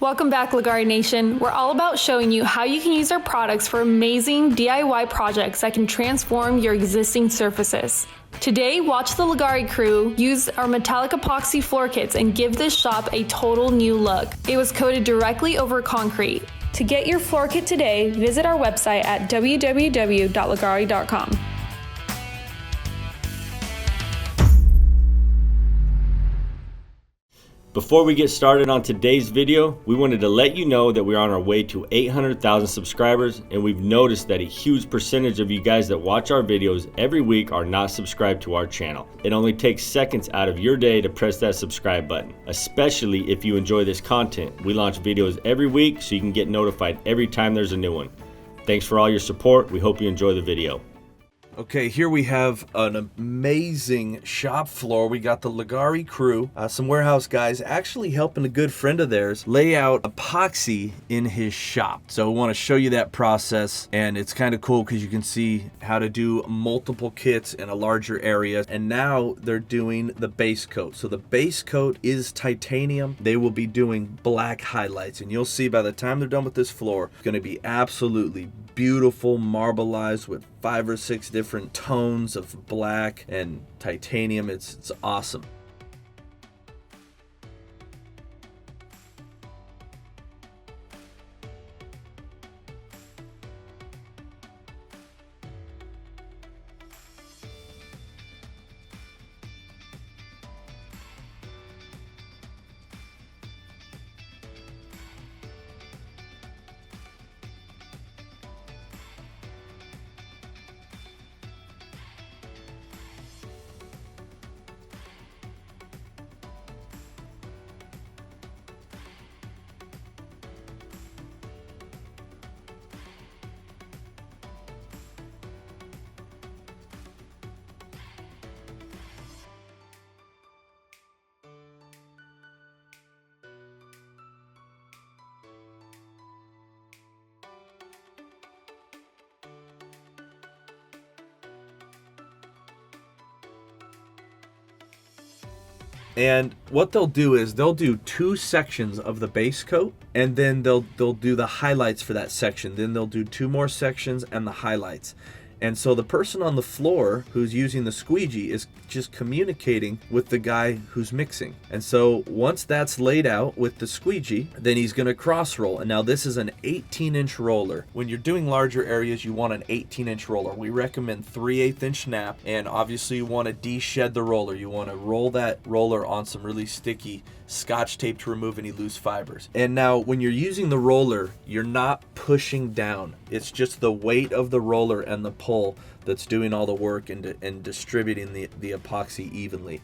Welcome back, Leggari Nation. We're all about showing you how you can use our products for amazing DIY projects that can transform your existing surfaces. Today, watch the Leggari Crew use our metallic epoxy floor kits and give this shop a total new look. It was coated directly over concrete. To get your floor kit today, visit our website at www.leggari.com. Before we get started on today's video, we wanted to let you know that we're on our way to 800,000 subscribers, and we've noticed that a huge percentage of you guys that watch our videos every week are not subscribed to our channel. It only takes seconds out of your day to press that subscribe button, especially if you enjoy this content. We launch videos every week so you can get notified every time there's a new one. Thanks for all your support. We hope you enjoy the video. Okay, here we have an amazing shop floor. We got the Leggari Crew, some warehouse guys actually helping a good friend of theirs lay out epoxy in his shop. So we want to show you that process, and it's kind of cool because you can see how to do multiple kits in a larger area. And now they're doing the base coat. So the base coat is titanium. They will be doing black highlights, and you'll see by the time they're done with this floor, it's going to be absolutely beautiful, marbleized with 5 or 6 different tones of black and titanium. It's awesome. And what they'll do is they'll do 2 sections of the base coat, and then they'll do the highlights for that section. Then they'll do 2 more sections and the highlights. And so the person on the floor who's using the squeegee is just communicating with the guy who's mixing. And so once that's laid out with the squeegee, then he's going to cross roll. And now this is an 18-inch roller. When you're doing larger areas, you want an 18-inch roller. We recommend 3/8 inch snap, and obviously you want to de-shed the roller. You want to roll that roller on some really sticky Scotch tape to remove any loose fibers. And now when you're using the roller, you're not pushing down. It's just the weight of the roller and the pull that's doing all the work and distributing the epoxy evenly.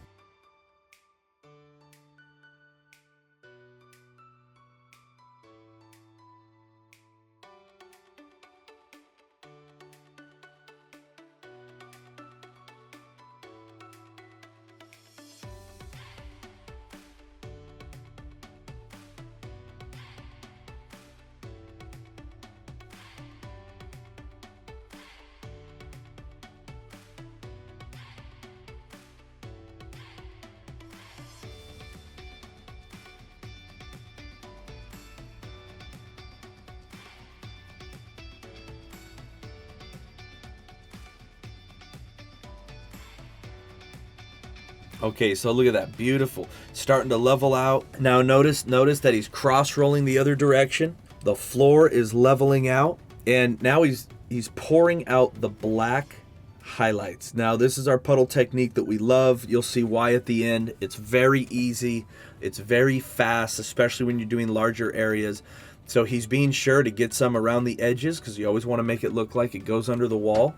Okay, so look at that, beautiful. Starting to level out. Now notice that he's cross rolling the other direction. The floor is leveling out, and now he's pouring out the black highlights. Now this is our puddle technique that we love. You'll see why at the end. It's very easy. It's very fast, especially when you're doing larger areas. So he's being sure to get some around the edges because you always want to make it look like it goes under the wall.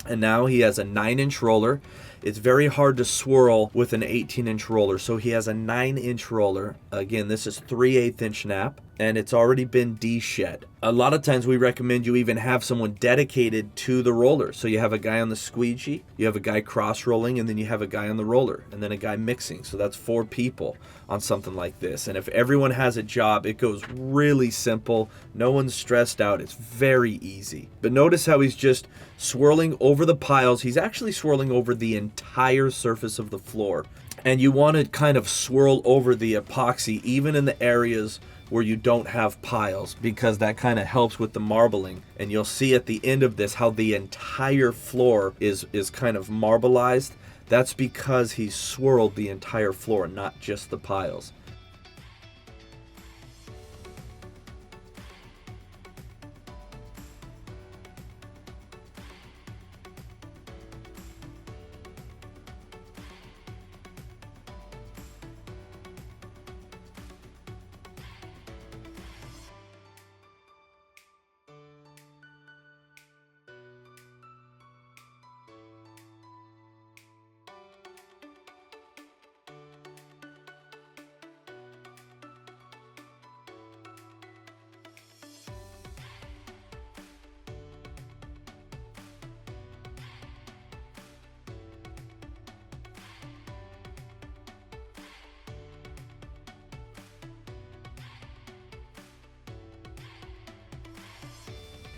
And now he has a 9-inch roller. It's very hard to swirl with an 18-inch roller, so he has a 9-inch roller. Again, this is 3/8 inch nap, and it's already been de-shed. A lot of times we recommend you even have someone dedicated to the roller. So you have a guy on the squeegee, you have a guy cross-rolling, and then you have a guy on the roller, and then a guy mixing. So that's 4 people on something like this. And if everyone has a job, it goes really simple. No one's stressed out. It's very easy. But notice how he's just swirling over the piles. He's actually swirling over the entire surface of the floor. And you want to kind of swirl over the epoxy even in the areas where you don't have piles, because that kind of helps with the marbling. And you'll see at the end of this how the entire floor is kind of marbleized. That's because he swirled the entire floor, not just the piles.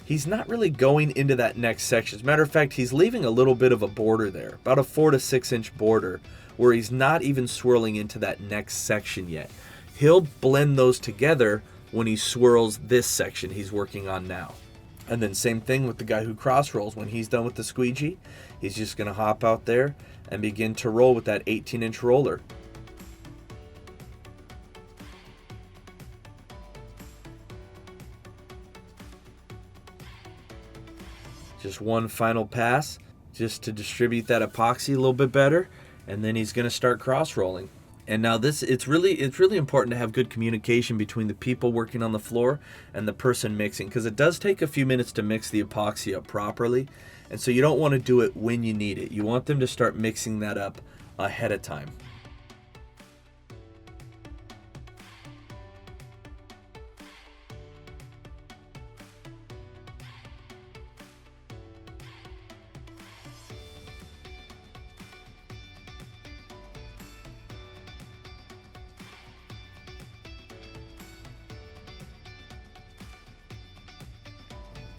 He's not really going into that next section. As a matter of fact, he's leaving a little bit of a border there, about a 4 to 6 inch border, where he's not even swirling into that next section yet. He'll blend those together when he swirls this section he's working on now. And then same thing with the guy who cross rolls. When he's done with the squeegee, he's just going to hop out there and begin to roll with that 18-inch roller. Just one final pass just to distribute that epoxy a little bit better, and then he's going to start cross rolling. And now it's really important to have good communication between the people working on the floor and the person mixing, because it does take a few minutes to mix the epoxy up properly, and so you don't want to do it when you need it. You want them to start mixing that up ahead of time.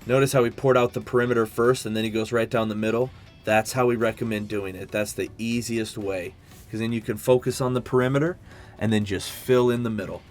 Notice how he poured out the perimeter first and then he goes right down the middle. That's how we recommend doing it. That's the easiest way, because then you can focus on the perimeter and then just fill in the middle.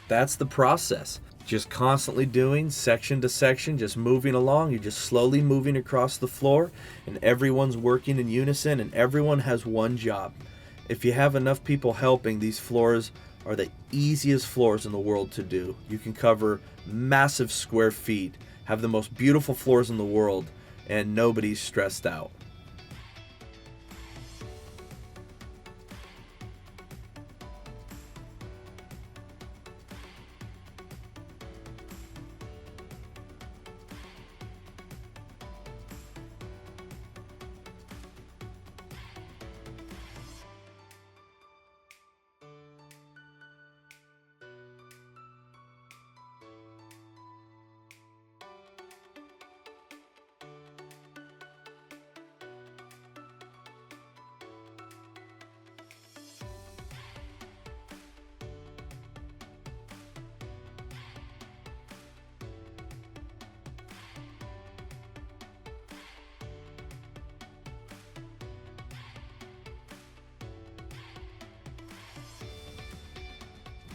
That's the process. Just constantly doing section to section, just moving along. You're just slowly moving across the floor, and everyone's working in unison, and everyone has one job. If you have enough people helping, these floors are the easiest floors in the world to do. You can cover massive square feet, have the most beautiful floors in the world, and nobody's stressed out.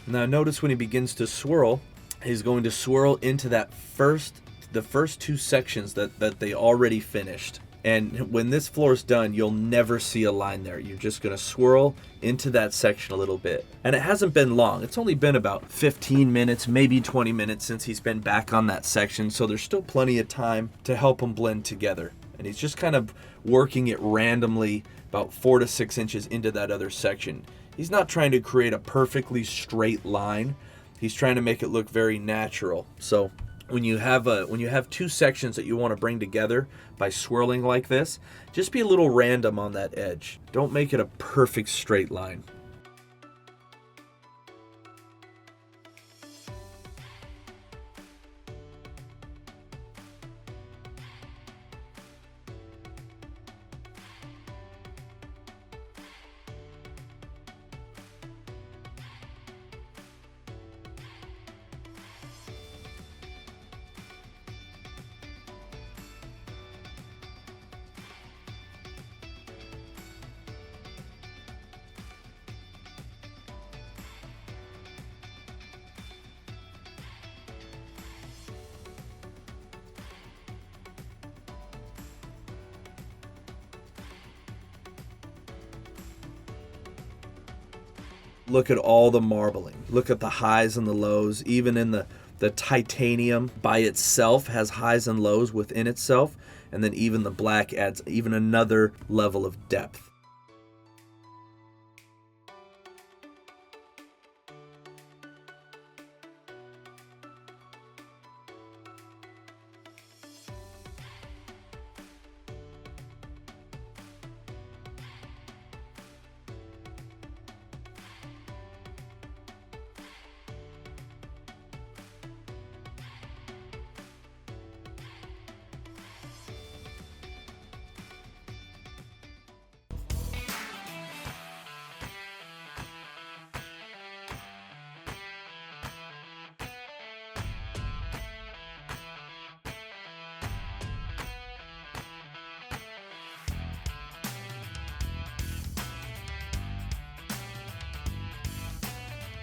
Now notice when he begins to swirl, he's going to swirl into that first the first two sections that they already finished. And when this floor's done, you'll never see a line there. You're just gonna swirl into that section a little bit. And it hasn't been long. It's only been about 15 minutes, maybe 20 minutes since he's been back on that section. So there's still plenty of time to help them blend together. And he's just kind of working it randomly about 4 to 6 inches into that other section. He's not trying to create a perfectly straight line. He's trying to make it look very natural. So when you have two sections that you want to bring together by swirling like this, just be a little random on that edge. Don't make it a perfect straight line. Look at all the marbling. Look at the highs and the lows. Even in the titanium by itself has highs and lows within itself. And then even the black adds even another level of depth.